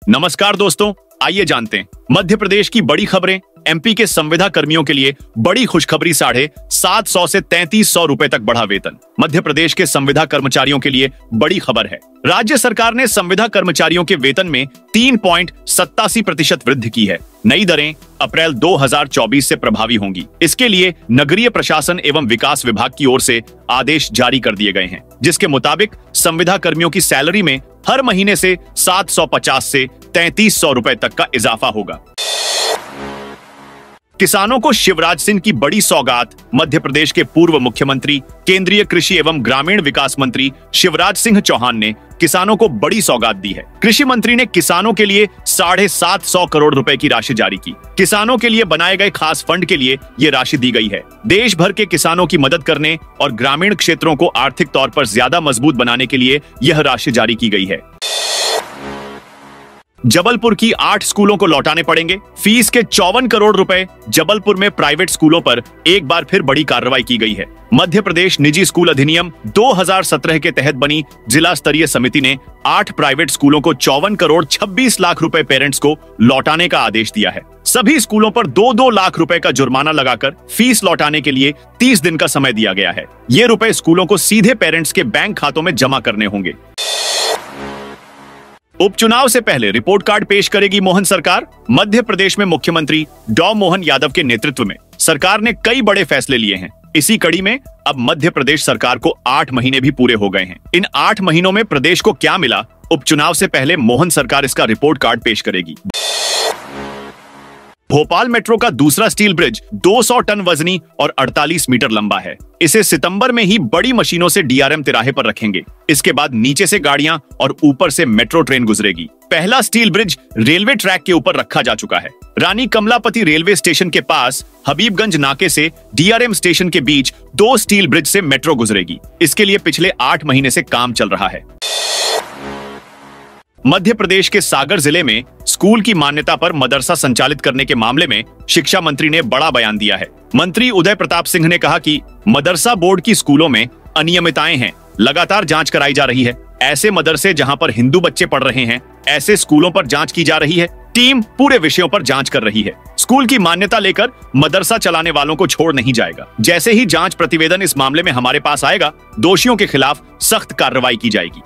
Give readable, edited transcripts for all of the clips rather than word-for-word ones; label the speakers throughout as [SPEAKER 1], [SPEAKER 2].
[SPEAKER 1] नमस्कार दोस्तों, आइए जानते हैं मध्य प्रदेश की बड़ी खबरें। एमपी के संविदा कर्मियों के लिए बड़ी खुशखबरी, 750 से 3300 रुपए तक बढ़ा वेतन। मध्य प्रदेश के संविदा कर्मचारियों के लिए बड़ी खबर है। राज्य सरकार ने संविदा कर्मचारियों के वेतन में 3.87% वृद्धि की है। नई दरें अप्रैल 2024 से प्रभावी होंगी। इसके लिए नगरीय प्रशासन एवं विकास विभाग की ओर से आदेश जारी कर दिए गए हैं, जिसके मुताबिक संविदा कर्मियों की सैलरी में हर महीने से 750 से 3300 रुपए तक का इजाफा होगा। किसानों को शिवराज सिंह की बड़ी सौगात। मध्य प्रदेश के पूर्व मुख्यमंत्री, केंद्रीय कृषि एवं ग्रामीण विकास मंत्री शिवराज सिंह चौहान ने किसानों को बड़ी सौगात दी है। कृषि मंत्री ने किसानों के लिए 750 करोड़ रुपए की राशि जारी की। किसानों के लिए बनाए गए खास फंड के लिए ये राशि दी गई है। देश भर के किसानों की मदद करने और ग्रामीण क्षेत्रों को आर्थिक तौर पर ज्यादा मजबूत बनाने के लिए यह राशि जारी की गई है। जबलपुर की 8 स्कूलों को लौटाने पड़ेंगे फीस के 54 करोड़ रुपए। जबलपुर में प्राइवेट स्कूलों पर एक बार फिर बड़ी कार्रवाई की गई है। मध्य प्रदेश निजी स्कूल अधिनियम 2017 के तहत बनी जिला स्तरीय समिति ने 8 प्राइवेट स्कूलों को 54 करोड़ 26 लाख रुपए पेरेंट्स को लौटाने का आदेश दिया है। सभी स्कूलों पर 2-2 लाख रुपए का जुर्माना लगाकर फीस लौटाने के लिए 30 दिन का समय दिया गया है। ये रुपए स्कूलों को सीधे पेरेंट्स के बैंक खातों में जमा करने होंगे। उपचुनाव से पहले रिपोर्ट कार्ड पेश करेगी मोहन सरकार। मध्य प्रदेश में मुख्यमंत्री डॉ मोहन यादव के नेतृत्व में सरकार ने कई बड़े फैसले लिए हैं। इसी कड़ी में अब मध्य प्रदेश सरकार को 8 महीने भी पूरे हो गए हैं। इन 8 महीनों में प्रदेश को क्या मिला, उपचुनाव से पहले मोहन सरकार इसका रिपोर्ट कार्ड पेश करेगी। भोपाल मेट्रो का दूसरा स्टील ब्रिज 200 टन वजनी और 48 मीटर लंबा है। इसे सितंबर में ही बड़ी मशीनों से डीआरएम तिराहे पर रखेंगे। इसके बाद नीचे से गाड़ियां और ऊपर से मेट्रो ट्रेन गुजरेगी। पहला स्टील ब्रिज रेलवे ट्रैक के ऊपर रखा जा चुका है। रानी कमलापति रेलवे स्टेशन के पास हबीबगंज नाके से डीआरएम स्टेशन के बीच 2 स्टील ब्रिज से मेट्रो गुजरेगी। इसके लिए पिछले 8 महीने से काम चल रहा है। मध्य प्रदेश के सागर जिले में स्कूल की मान्यता पर मदरसा संचालित करने के मामले में शिक्षा मंत्री ने बड़ा बयान दिया है। मंत्री उदय प्रताप सिंह ने कहा कि मदरसा बोर्ड की स्कूलों में अनियमितताएं हैं, लगातार जांच कराई जा रही है। ऐसे मदरसे जहां पर हिंदू बच्चे पढ़ रहे हैं, ऐसे स्कूलों पर जांच की जा रही है। टीम पूरे विषयों पर जांच कर रही है। स्कूल की मान्यता लेकर मदरसा चलाने वालों को छोड़ नहीं जाएगा। जैसे ही जांच प्रतिवेदन इस मामले में हमारे पास आएगा, दोषियों के खिलाफ सख्त कार्रवाई की जाएगी।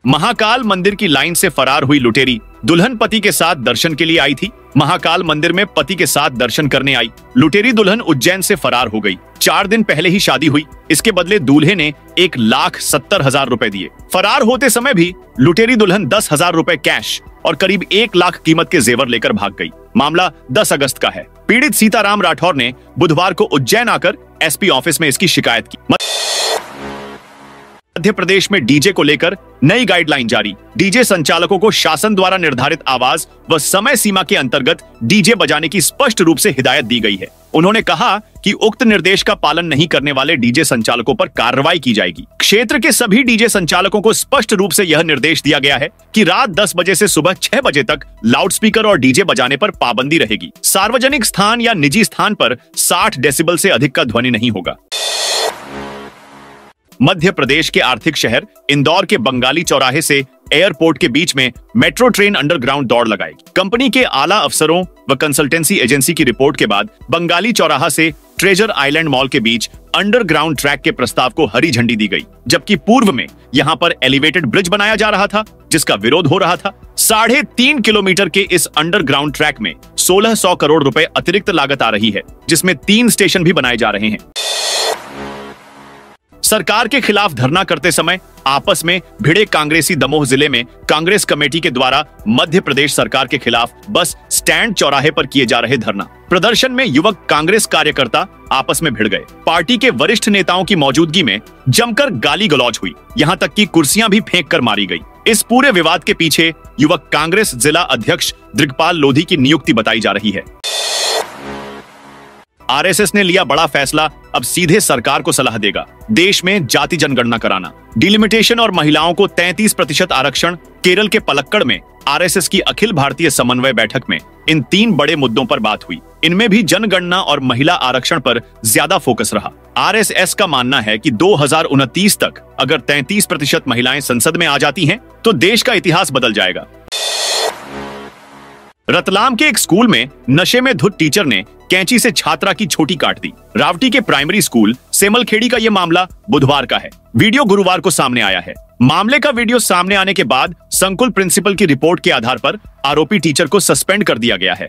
[SPEAKER 1] महाकाल मंदिर की लाइन से फरार हुई लुटेरी दुल्हन पति के साथ दर्शन के लिए आई थी। महाकाल मंदिर में पति के साथ दर्शन करने आई लुटेरी दुल्हन उज्जैन से फरार हो गई। 4 दिन पहले ही शादी हुई। इसके बदले दूल्हे ने 1,70,000 रुपए दिए। फरार होते समय भी लुटेरी दुल्हन 10,000 रुपए कैश और करीब 1 लाख कीमत के जेवर लेकर भाग गई। मामला 10 अगस्त का है। पीड़ित सीताराम राठौर ने बुधवार को उज्जैन आकर एसपी ऑफिस में इसकी शिकायत की। मध्य प्रदेश में डीजे को लेकर नई गाइडलाइन जारी। डीजे संचालकों को शासन द्वारा निर्धारित आवाज व समय सीमा के अंतर्गत डीजे बजाने की स्पष्ट रूप से हिदायत दी गई है। उन्होंने कहा कि उक्त निर्देश का पालन नहीं करने वाले डीजे संचालकों पर कार्रवाई की जाएगी। क्षेत्र के सभी डीजे संचालकों को स्पष्ट रूप से यह निर्देश दिया गया है कि रात 10 बजे से सुबह 6 बजे तक लाउडस्पीकर और डीजे बजाने पर पाबंदी रहेगी। सार्वजनिक स्थान या निजी स्थान पर 60 डेसिबल से अधिक का ध्वनि नहीं होगा। मध्य प्रदेश के आर्थिक शहर इंदौर के बंगाली चौराहे से एयरपोर्ट के बीच में मेट्रो ट्रेन अंडरग्राउंड दौड़ लगाएगी। कंपनी के आला अफसरों व कंसल्टेंसी एजेंसी की रिपोर्ट के बाद बंगाली चौराहा से ट्रेजर आइलैंड मॉल के बीच अंडरग्राउंड ट्रैक के प्रस्ताव को हरी झंडी दी गई, जबकि पूर्व में यहां पर एलिवेटेड ब्रिज बनाया जा रहा था, जिसका विरोध हो रहा था। 3.5 किलोमीटर के इस अंडरग्राउंड ट्रैक में 1600 करोड़ रुपए अतिरिक्त लागत आ रही है, जिसमें 3 स्टेशन भी बनाए जा रहे हैं। सरकार के खिलाफ धरना करते समय आपस में भिड़े कांग्रेसी दमोह जिले में कांग्रेस कमेटी के द्वारा मध्य प्रदेश सरकार के खिलाफ बस स्टैंड चौराहे पर किए जा रहे धरना प्रदर्शन में युवक कांग्रेस कार्यकर्ता आपस में भिड़ गए। पार्टी के वरिष्ठ नेताओं की मौजूदगी में जमकर गाली गलौज हुई, यहां तक कि कुर्सियां भी फेंक कर मारी गई। इस पूरे विवाद के पीछे युवक कांग्रेस जिला अध्यक्ष दिग्पाल लोधी की नियुक्ति बताई जा रही है। आरएसएस ने लिया बड़ा फैसला, अब सीधे सरकार को सलाह देगा देश में जाति जनगणना कराना। डिलिमिटेशन और महिलाओं को 33% आरक्षण। केरल के पलक्कड़ में आरएसएस की अखिल भारतीय समन्वय बैठक में इन 3 बड़े मुद्दों पर बात हुई। इनमें भी जनगणना और महिला आरक्षण पर ज्यादा फोकस रहा। आरएसएस का मानना है कि 2029 तक अगर 33% महिलाएं संसद में आ जाती हैं, तो देश का इतिहास बदल जाएगा। रतलाम के एक स्कूल में नशे में धुत टीचर ने कैंची से छात्रा की छोटी काट दी। रावटी के प्राइमरी स्कूल सेमलखेड़ी का यह मामला बुधवार का है। वीडियो गुरुवार को सामने आया है। मामले का वीडियो सामने आने के बाद संकुल प्रिंसिपल की रिपोर्ट के आधार पर आरोपी टीचर को सस्पेंड कर दिया गया है।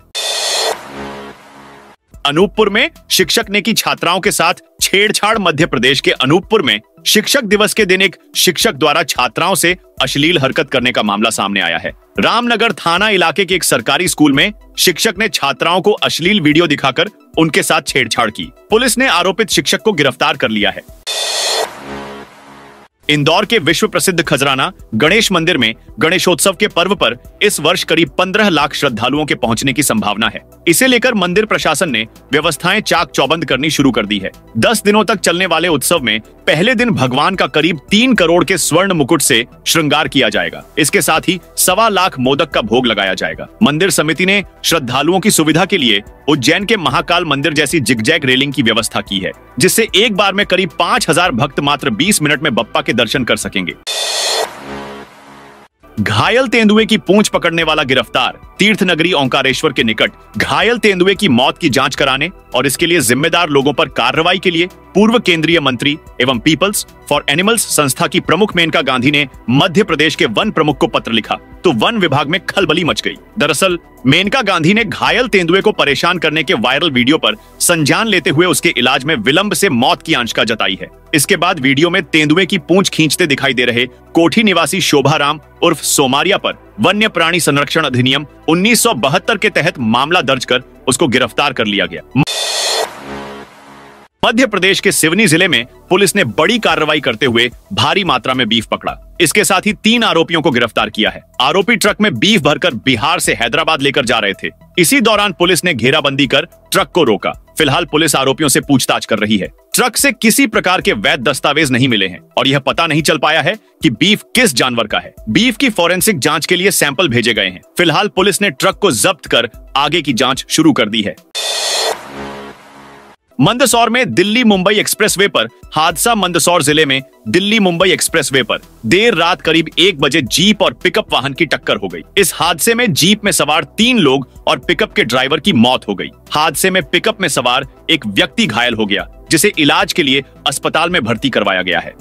[SPEAKER 1] अनूपपुर में शिक्षक ने की छात्राओं के साथ छेड़छाड़। मध्य प्रदेश के अनूपपुर में शिक्षक दिवस के दिन एक शिक्षक द्वारा छात्राओं से अश्लील हरकत करने का मामला सामने आया है। रामनगर थाना इलाके के एक सरकारी स्कूल में शिक्षक ने छात्राओं को अश्लील वीडियो दिखाकर उनके साथ छेड़छाड़ की। पुलिस ने आरोपित शिक्षक को गिरफ्तार कर लिया है। इंदौर के विश्व प्रसिद्ध खजराना गणेश मंदिर में गणेशोत्सव के पर्व पर इस वर्ष करीब 15 लाख श्रद्धालुओं के पहुंचने की संभावना है। इसे लेकर मंदिर प्रशासन ने व्यवस्थाएं चाक चौबंद करनी शुरू कर दी है। 10 दिनों तक चलने वाले उत्सव में पहले दिन भगवान का करीब 3 करोड़ के स्वर्ण मुकुट से श्रृंगार किया जाएगा। इसके साथ ही 1.25 लाख मोदक का भोग लगाया जाएगा। मंदिर समिति ने श्रद्धालुओं की सुविधा के लिए उज्जैन के महाकाल मंदिर जैसी जिगजैग रेलिंग की व्यवस्था की है, जिससे एक बार में करीब 5000 भक्त मात्र 20 मिनट में बप्पा के दर्शन कर सकेंगे। घायल तेंदुए की पूंछ पकड़ने वाला गिरफ्तार। तीर्थनगरी ओंकारेश्वर के निकट घायल तेंदुए की मौत की जांच कराने और इसके लिए जिम्मेदार लोगों पर कार्रवाई के लिए पूर्व केंद्रीय मंत्री एवं पीपल्स फॉर एनिमल्स संस्था की प्रमुख मेनका गांधी ने मध्य प्रदेश के वन प्रमुख को पत्र लिखा, तो वन विभाग में खलबली मच गई। दरअसल मेनका गांधी ने घायल तेंदुए को परेशान करने के वायरल वीडियो पर संज्ञान लेते हुए उसके इलाज में विलंब से मौत की आशंका जताई है। इसके बाद वीडियो में तेंदुए की पूंछ खींचते दिखाई दे रहे कोठी निवासी शोभाराम उर्फ सोमारिया पर वन्य प्राणी संरक्षण अधिनियम 1972 के तहत मामला दर्ज कर उसको गिरफ्तार कर लिया गया। मध्य प्रदेश के सिवनी जिले में पुलिस ने बड़ी कार्रवाई करते हुए भारी मात्रा में बीफ पकड़ा। इसके साथ ही 3 आरोपियों को गिरफ्तार किया है। आरोपी ट्रक में बीफ भरकर बिहार से हैदराबाद लेकर जा रहे थे। इसी दौरान पुलिस ने घेराबंदी कर ट्रक को रोका। फिलहाल पुलिस आरोपियों से पूछताछ कर रही है। ट्रक से किसी प्रकार के वैध दस्तावेज नहीं मिले हैं और यह पता नहीं चल पाया है कि बीफ किस जानवर का है। बीफ की फॉरेंसिक जांच के लिए सैंपल भेजे गए हैं। फिलहाल पुलिस ने ट्रक को जब्त कर आगे की जांच शुरू कर दी है। मंदसौर में दिल्ली मुंबई एक्सप्रेसवे पर हादसा। मंदसौर जिले में दिल्ली मुंबई एक्सप्रेसवे पर देर रात करीब 1 बजे जीप और पिकअप वाहन की टक्कर हो गई। इस हादसे में जीप में सवार 3 लोग और पिकअप के ड्राइवर की मौत हो गई। हादसे में पिकअप में सवार एक व्यक्ति घायल हो गया, जिसे इलाज के लिए अस्पताल में भर्ती करवाया गया है।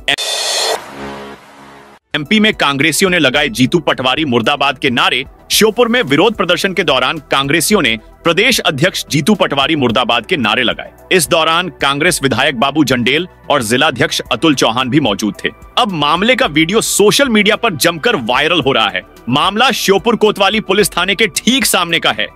[SPEAKER 1] एमपी में कांग्रेसियों ने लगाए जीतू पटवारी मुर्दाबाद के नारे। श्योपुर में विरोध प्रदर्शन के दौरान कांग्रेसियों ने प्रदेश अध्यक्ष जीतू पटवारी मुर्दाबाद के नारे लगाए। इस दौरान कांग्रेस विधायक बाबू जंडेल और जिलाध्यक्ष अतुल चौहान भी मौजूद थे। अब मामले का वीडियो सोशल मीडिया पर जमकर वायरल हो रहा है। मामला श्योपुर कोतवाली पुलिस थाने के ठीक सामने का है।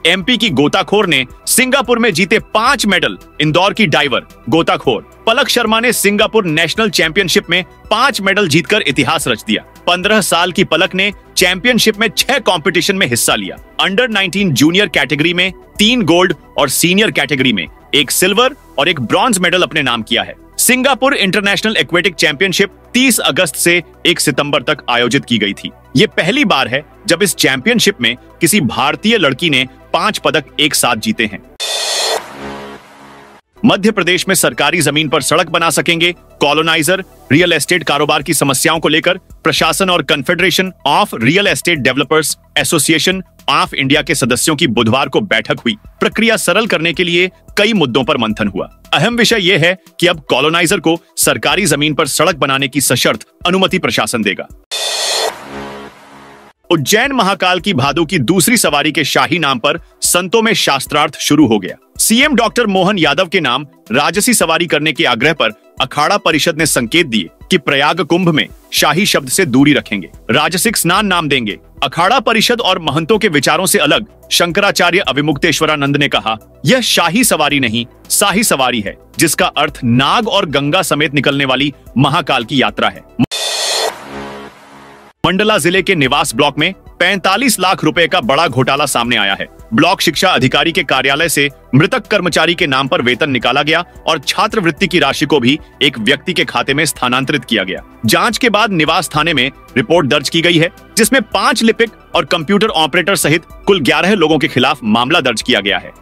[SPEAKER 1] एमपी की गोताखोर ने सिंगापुर में जीते 5 मेडल। इंदौर की डाइवर गोताखोर पलक शर्मा ने सिंगापुर नेशनल चैंपियनशिप में 5 मेडल जीतकर इतिहास रच दिया। 15 साल की पलक ने चैंपियनशिप में 6 कंपटीशन में हिस्सा लिया। अंडर 19 जूनियर कैटेगरी में 3 गोल्ड और सीनियर कैटेगरी में 1 सिल्वर और 1 ब्रॉन्ज मेडल अपने नाम किया है। सिंगापुर इंटरनेशनल एक्वेटिक चैंपियनशिप 30 अगस्त से 1 सितंबर तक आयोजित की गई थी। ये पहली बार है जब इस चैंपियनशिप में किसी भारतीय लड़की ने 5 पदक एक साथ जीते हैं। मध्य प्रदेश में सरकारी जमीन पर सड़क बना सकेंगे कॉलोनाइजर। रियल एस्टेट कारोबार की समस्याओं को लेकर प्रशासन और confederation of real estate developers association of India के सदस्यों की बुधवार को बैठक हुई। प्रक्रिया सरल करने के लिए कई मुद्दों पर मंथन हुआ। अहम विषय यह है कि अब कॉलोनाइजर को सरकारी जमीन पर सड़क बनाने की सशर्त अनुमति प्रशासन देगा। उज्जैन महाकाल की भादो की दूसरी सवारी के शाही नाम पर संतों में शास्त्रार्थ शुरू हो गया। सीएम डॉक्टर मोहन यादव के नाम राजसी सवारी करने के आग्रह पर अखाड़ा परिषद ने संकेत दिए कि प्रयाग कुंभ में शाही शब्द से दूरी रखेंगे, राजसिक स्नान नाम देंगे। अखाड़ा परिषद और महंतों के विचारों से अलग शंकराचार्य अविमुक्तेश्वरानंद ने कहा, यह शाही सवारी नहीं शाही सवारी है, जिसका अर्थ नाग और गंगा समेत निकलने वाली महाकाल की यात्रा है। मंडला जिले के निवास ब्लॉक में 45 लाख रुपए का बड़ा घोटाला सामने आया है। ब्लॉक शिक्षा अधिकारी के कार्यालय से मृतक कर्मचारी के नाम पर वेतन निकाला गया और छात्रवृत्ति की राशि को भी एक व्यक्ति के खाते में स्थानांतरित किया गया। जांच के बाद निवास थाने में रिपोर्ट दर्ज की गई है, जिसमें 5 लिपिक और कंप्यूटर ऑपरेटर सहित कुल 11 लोगों के खिलाफ मामला दर्ज किया गया है।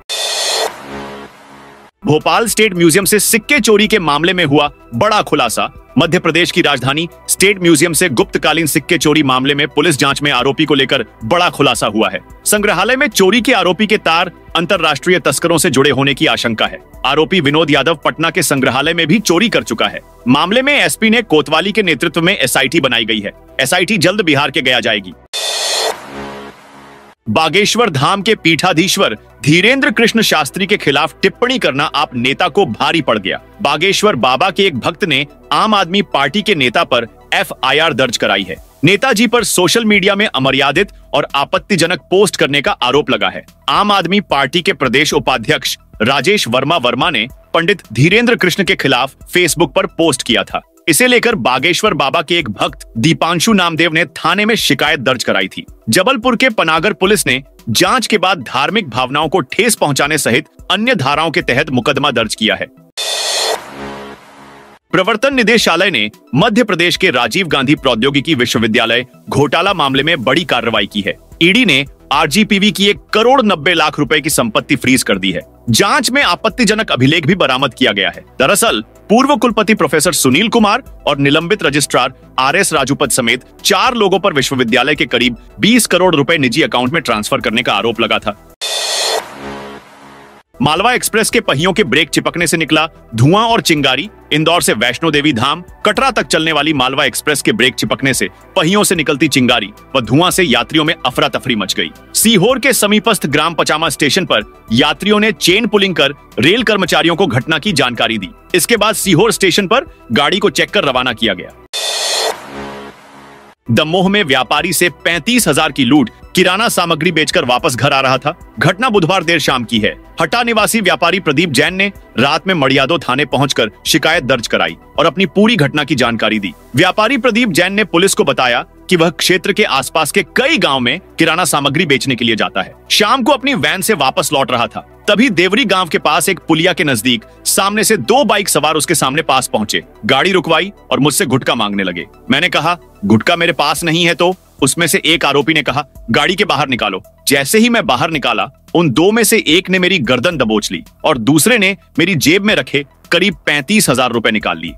[SPEAKER 1] भोपाल स्टेट म्यूजियम से सिक्के चोरी के मामले में हुआ बड़ा खुलासा। मध्य प्रदेश की राजधानी स्टेट म्यूजियम से गुप्तकालीन सिक्के चोरी मामले में पुलिस जांच में आरोपी को लेकर बड़ा खुलासा हुआ है। संग्रहालय में चोरी के आरोपी के तार अंतरराष्ट्रीय तस्करों से जुड़े होने की आशंका है। आरोपी विनोद यादव पटना के संग्रहालय में भी चोरी कर चुका है। मामले में एसपी ने कोतवाली के नेतृत्व में एसआईटी बनाई गई है। एसआईटी जल्द बिहार के गया जाएगी। बागेश्वर धाम के पीठाधीश्वर धीरेन्द्र कृष्ण शास्त्री के खिलाफ टिप्पणी करना आप नेता को भारी पड़ गया। बागेश्वर बाबा के एक भक्त ने आम आदमी पार्टी के नेता पर एफआईआर दर्ज कराई है। नेताजी पर सोशल मीडिया में अमर्यादित और आपत्तिजनक पोस्ट करने का आरोप लगा है। आम आदमी पार्टी के प्रदेश उपाध्यक्ष राजेश वर्मा ने पंडित धीरेन्द्र कृष्ण के खिलाफ फेसबुक पर पोस्ट किया था। इसे लेकर बागेश्वर बाबा के एक भक्त दीपांशु नामदेव ने थाने में शिकायत दर्ज कराई थी। जबलपुर के पनागर पुलिस ने जांच के बाद धार्मिक भावनाओं को ठेस पहुंचाने सहित अन्य धाराओं के तहत मुकदमा दर्ज किया है। प्रवर्तन निदेशालय ने मध्य प्रदेश के राजीव गांधी प्रौद्योगिकी विश्वविद्यालय घोटाला मामले में बड़ी कार्रवाई की है। ईडी ने आरजीपीवी की 1 करोड़ 90 लाख रुपए की संपत्ति फ्रीज कर दी है। जांच में आपत्तिजनक अभिलेख भी बरामद किया गया है। दरअसल पूर्व कुलपति प्रोफेसर सुनील कुमार और निलंबित रजिस्ट्रार आरएस राजूपत समेत 4 लोगों पर विश्वविद्यालय के करीब 20 करोड़ रुपए निजी अकाउंट में ट्रांसफर करने का आरोप लगा था। मालवा एक्सप्रेस के पहियों के ब्रेक चिपकने से निकला धुआं और चिंगारी। इंदौर से वैष्णो देवी धाम कटरा तक चलने वाली मालवा एक्सप्रेस के ब्रेक चिपकने से पहियों से निकलती चिंगारी व धुआं से यात्रियों में अफरा तफरी मच गई। सीहोर के समीपस्थ ग्राम पचामा स्टेशन पर यात्रियों ने चेन पुलिंग कर रेल कर्मचारियों को घटना की जानकारी दी। इसके बाद सीहोर स्टेशन पर गाड़ी को चेक कर रवाना किया गया। दमोह में व्यापारी से 35,000 की लूट, किराना सामग्री बेचकर वापस घर आ रहा था। घटना बुधवार देर शाम की है। हटा निवासी व्यापारी प्रदीप जैन ने रात में मड़ियादो थाने पहुंचकर शिकायत दर्ज कराई और अपनी पूरी घटना की जानकारी दी। व्यापारी प्रदीप जैन ने पुलिस को बताया कि वह क्षेत्र के आसपास के कई गांव में किराना सामग्री बेचने के लिए जाता है। शाम को अपनी वैन से वापस लौट रहा था, तभी देवरी गांव के पास एक पुलिया के नजदीक सामने से 2 बाइक सवार उसके सामने पास पहुंचे, गाड़ी रुकवाई और मुझसे गुटखा मांगने लगे। मैंने कहा गुटखा मेरे पास नहीं है। तो उसमें से एक आरोपी ने कहा गाड़ी के बाहर निकालो। जैसे ही मैं बाहर निकाला, उन 2 में से एक ने मेरी गर्दन दबोच ली और दूसरे ने मेरी जेब में रखे करीब 35,000 रुपए निकाल लिए।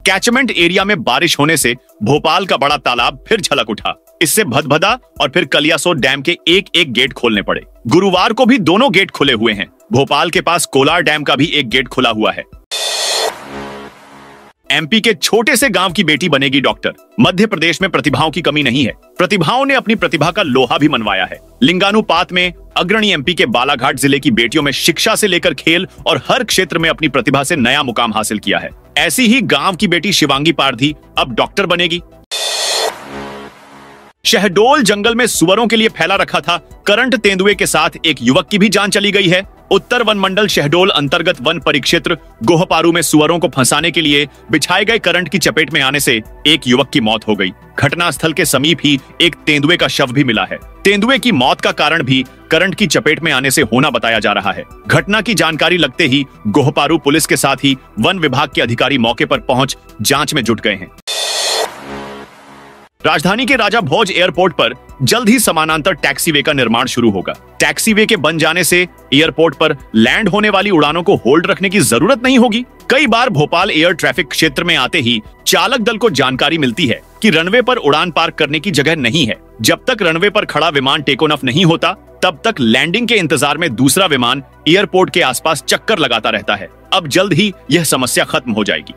[SPEAKER 1] कैचमेंट एरिया में बारिश होने से भोपाल का बड़ा तालाब फिर छलक उठा। इससे भदभदा और फिर कलियासोत डैम के एक गेट खोलने पड़े। गुरुवार को भी दोनों गेट खुले हुए हैं। भोपाल के पास कोलार डैम का भी एक गेट खुला हुआ है। एमपी के छोटे से गांव की बेटी बनेगी डॉक्टर। मध्य प्रदेश में प्रतिभाओं की कमी नहीं है। प्रतिभाओं ने अपनी प्रतिभा का लोहा भी मनवाया है। लिंगानुपात में अग्रणी एमपी के बालाघाट जिले की बेटियों में शिक्षा से लेकर खेल और हर क्षेत्र में अपनी प्रतिभा से नया मुकाम हासिल किया है। ऐसी ही गांव की बेटी शिवांगी पारधी अब डॉक्टर बनेगी। शहडोल जंगल में सुअरों के लिए फैला रखा था करंट तेंदुए के साथ एक युवक की भी जान चली गई है। उत्तर वन मंडल शहडोल अंतर्गत वन परिक्षेत्र गोहपारू में सुअरों को फंसाने के लिए बिछाए गए करंट की चपेट में आने से एक युवक की मौत हो गई। घटनास्थल के समीप ही एक तेंदुए का शव भी मिला है। तेंदुए की मौत का कारण भी करंट की चपेट में आने से होना बताया जा रहा है। घटना की जानकारी लगते ही गोहपारू पुलिस के साथ ही वन विभाग के अधिकारी मौके पर पहुंच जांच में जुट गए हैं। राजधानी के राजा भोज एयरपोर्ट पर जल्द ही समानांतर टैक्सीवे का निर्माण शुरू होगा। टैक्सीवे के बन जाने से एयरपोर्ट पर लैंड होने वाली उड़ानों को होल्ड रखने की जरूरत नहीं होगी। कई बार भोपाल एयर ट्रैफिक क्षेत्र में आते ही चालक दल को जानकारी मिलती है कि रनवे पर उड़ान पार्क करने की जगह नहीं है। जब तक रनवे पर खड़ा विमान टेक ऑफ नहीं होता, तब तक लैंडिंग के इंतजार में दूसरा विमान एयरपोर्ट के आसपास चक्कर लगाता रहता है। अब जल्द ही यह समस्या खत्म हो जाएगी।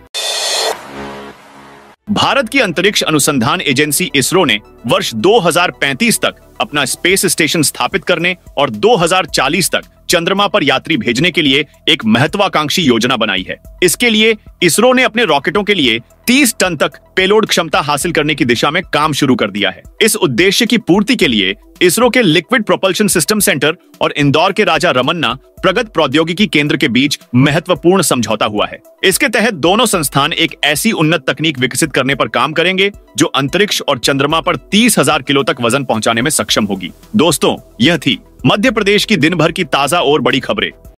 [SPEAKER 1] भारत की अंतरिक्ष अनुसंधान एजेंसी इसरो ने वर्ष 2035 तक अपना स्पेस स्टेशन स्थापित करने और 2040 तक चंद्रमा पर यात्री भेजने के लिए एक महत्वाकांक्षी योजना बनाई है। इसके लिए इसरो ने अपने रॉकेटों के लिए 30 टन तक पेलोड क्षमता हासिल करने की दिशा में काम शुरू कर दिया है। इस उद्देश्य की पूर्ति के लिए इसरो के लिक्विड प्रोपल्शन सिस्टम सेंटर और इंदौर के राजा रमन्ना प्रगत प्रौद्योगिकी केंद्र के बीच महत्वपूर्ण समझौता हुआ है। इसके तहत दोनों संस्थान एक ऐसी उन्नत तकनीक विकसित करने पर काम करेंगे जो अंतरिक्ष और चंद्रमा पर 30,000 किलो तक वजन पहुंचाने में सक्षम होगी। दोस्तों, यह थी मध्य प्रदेश की दिन भर की ताजा और बड़ी खबरें।